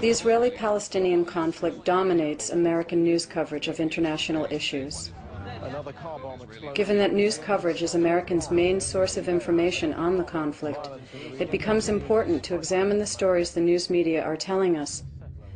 The Israeli-Palestinian conflict dominates American news coverage of international issues. Given that news coverage is Americans' main source of information on the conflict, it becomes important to examine the stories the news media are telling us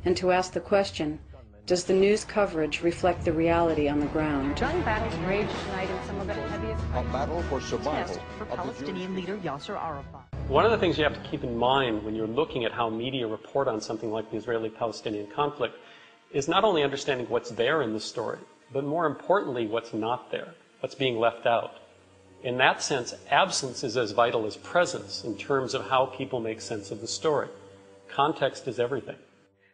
and to ask the question, does the news coverage reflect the reality on the ground? Gun battles rage tonight in some of the heaviest a battle for survival test for Palestinian leader Yasser Arafat. One of the things you have to keep in mind when you're looking at how media report on something like the Israeli-Palestinian conflict is not only understanding what's there in the story, but more importantly, what's not there, what's being left out. In that sense, absence is as vital as presence in terms of how people make sense of the story. Context is everything.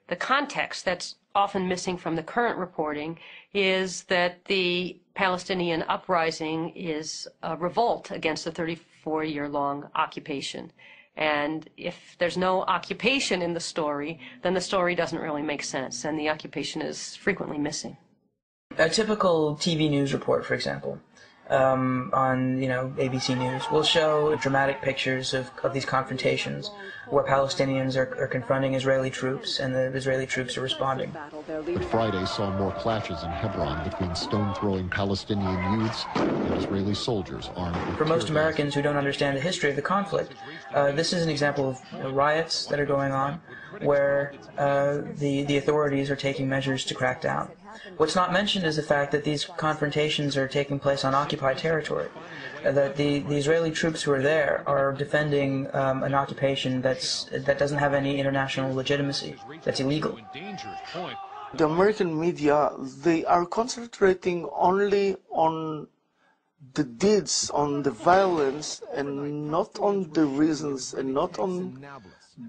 The context that's often missing from the current reporting is that the Palestinian uprising is a revolt against the 34-year-long occupation. And if there's no occupation in the story, then the story doesn't really make sense, and the occupation is frequently missing. A typical TV news report, for example, on ABC News, will show dramatic pictures of these confrontations where Palestinians are confronting Israeli troops and the Israeli troops are responding. But Friday saw more clashes in Hebron between stone-throwing Palestinian youths and Israeli soldiers armed with For most tear Americans who don't understand the history of the conflict, this is an example of riots that are going on where the authorities are taking measures to crack down. What's not mentioned is the fact that these confrontations are taking place on occupied territory, that the Israeli troops who are there are defending an occupation that doesn't have any international legitimacy, that's illegal. The American media, they are concentrating only on the deeds, on the violence, and not on the reasons, and not on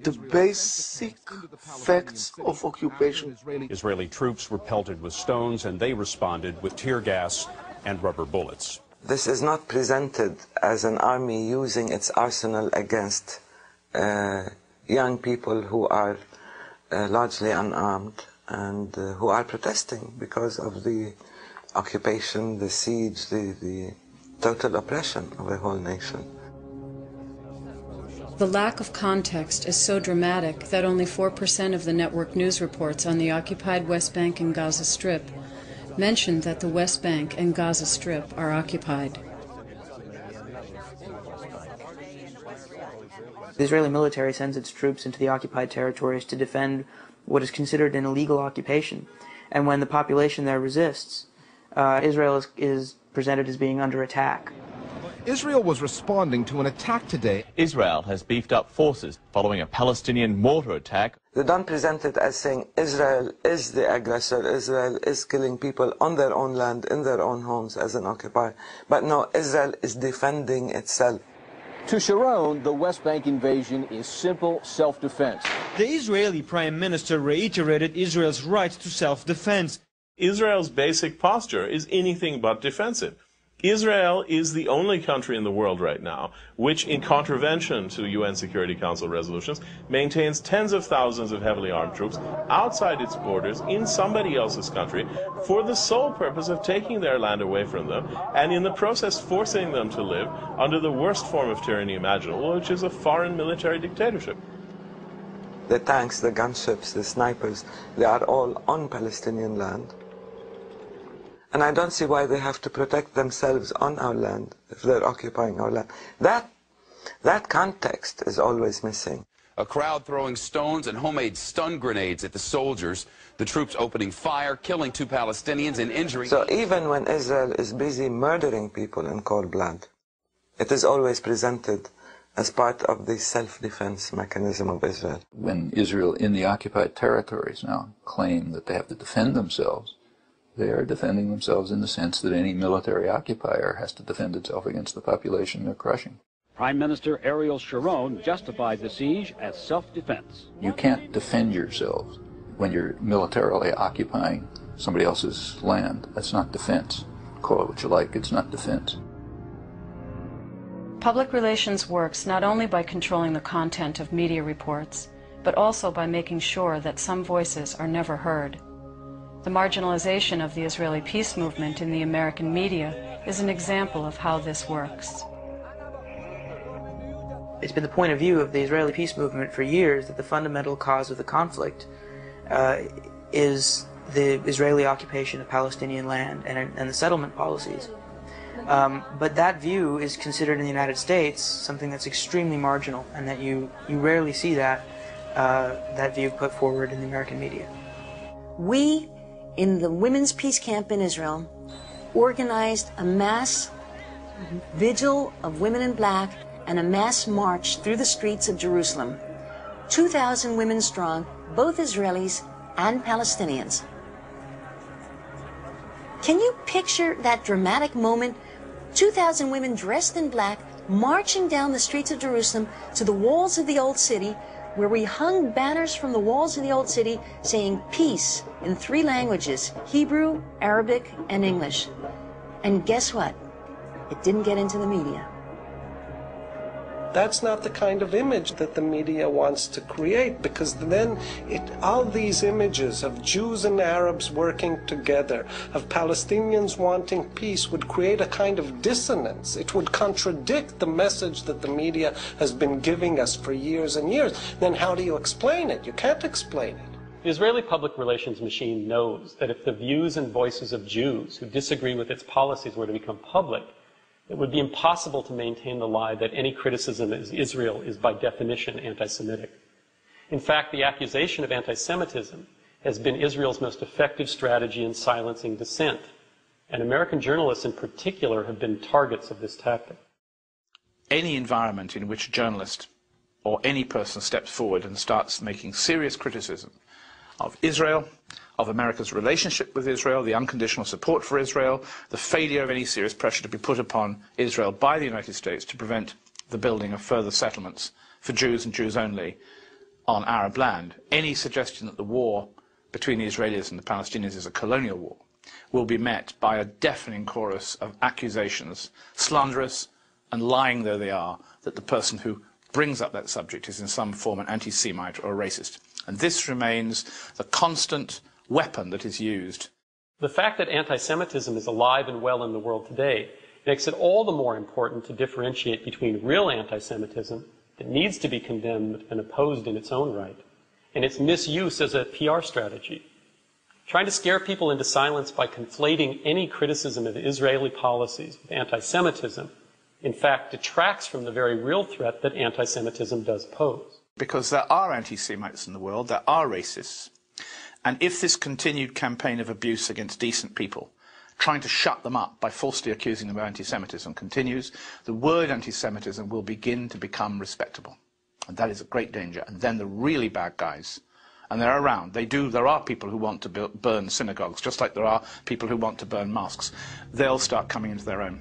the basic facts of occupation. Israeli troops were pelted with stones, and they responded with tear gas and rubber bullets. This is not presented as an army using its arsenal against young people who are largely unarmed and who are protesting because of the occupation, the siege, the total oppression of a whole nation. The lack of context is so dramatic that only 4% of the network news reports on the occupied West Bank and Gaza Strip mention that the West Bank and Gaza Strip are occupied. The Israeli military sends its troops into the occupied territories to defend what is considered an illegal occupation. And when the population there resists, Israel is presented as being under attack. Israel was responding to an attack today. Israel has beefed up forces following a Palestinian mortar attack. They don't present it as saying Israel is the aggressor, Israel is killing people on their own land, in their own homes as an occupier. But no, Israel is defending itself. To Sharon, the West Bank invasion is simple self-defense. The Israeli Prime Minister reiterated Israel's right to self-defense. Israel's basic posture is anything but defensive. Israel is the only country in the world right now which, in contravention to UN Security Council resolutions, maintains tens of thousands of heavily armed troops outside its borders in somebody else's country for the sole purpose of taking their land away from them and in the process forcing them to live under the worst form of tyranny imaginable, which is a foreign military dictatorship. The tanks, the gunships, the snipers, they are all on Palestinian land. And I don't see why they have to protect themselves on our land if they're occupying our land. That context is always missing. A crowd throwing stones and homemade stun grenades at the soldiers. The troops opening fire, killing 2 Palestinians and injuring... So even when Israel is busy murdering people in cold blood, it is always presented as part of the self-defense mechanism of Israel. When Israel in the occupied territories now claim that they have to defend themselves, they are defending themselves in the sense that any military occupier has to defend itself against the population they're crushing. Prime Minister Ariel Sharon justified the siege as self-defense. You can't defend yourselves when you're militarily occupying somebody else's land. That's not defense. Call it what you like, it's not defense. Public relations works not only by controlling the content of media reports, but also by making sure that some voices are never heard. The marginalization of the Israeli peace movement in the American media is an example of how this works. It's been the point of view of the Israeli peace movement for years that the fundamental cause of the conflict is the Israeli occupation of Palestinian land and the settlement policies. But that view is considered in the United States something that's extremely marginal, and that you rarely see that view put forward in the American media. We, in the Women's Peace Camp in Israel, organized a mass vigil of women in black and a mass march through the streets of Jerusalem. 2,000 women strong, both Israelis and Palestinians. Can you picture that dramatic moment? 2,000 women dressed in black marching down the streets of Jerusalem to the walls of the Old City, where we hung banners from the walls of the Old City saying peace in 3 languages, Hebrew, Arabic, and English. And guess what? It didn't get into the media. That's not the kind of image that the media wants to create, because then all these images of Jews and Arabs working together, of Palestinians wanting peace, would create a kind of dissonance. It would contradict the message that the media has been giving us for years and years. Then how do you explain it? You can't explain it. The Israeli public relations machine knows that if the views and voices of Jews who disagree with its policies were to become public, it would be impossible to maintain the lie that any criticism of Israel is by definition anti-Semitic. In fact, the accusation of anti-Semitism has been Israel's most effective strategy in silencing dissent, and American journalists in particular have been targets of this tactic. Any environment in which a journalist or any person steps forward and starts making serious criticism of Israel, of America's relationship with Israel, the unconditional support for Israel, the failure of any serious pressure to be put upon Israel by the United States to prevent the building of further settlements for Jews and Jews only on Arab land. Any suggestion that the war between the Israelis and the Palestinians is a colonial war will be met by a deafening chorus of accusations, slanderous and lying though they are, that the person who brings up that subject is in some form an anti-Semite or a racist. And this remains the constant weapon that is used. The fact that anti-Semitism is alive and well in the world today makes it all the more important to differentiate between real anti-Semitism that needs to be condemned and opposed in its own right, and its misuse as a PR strategy. Trying to scare people into silence by conflating any criticism of Israeli policies with anti-Semitism, in fact, detracts from the very real threat that anti-Semitism does pose. Because there are anti-Semites in the world, there are racists. And if this continued campaign of abuse against decent people, trying to shut them up by falsely accusing them of anti-Semitism continues, the word anti-Semitism will begin to become respectable. And that is a great danger. And then the really bad guys, and they're around, there are people who want to burn synagogues, just like there are people who want to burn mosques. They'll start coming into their own.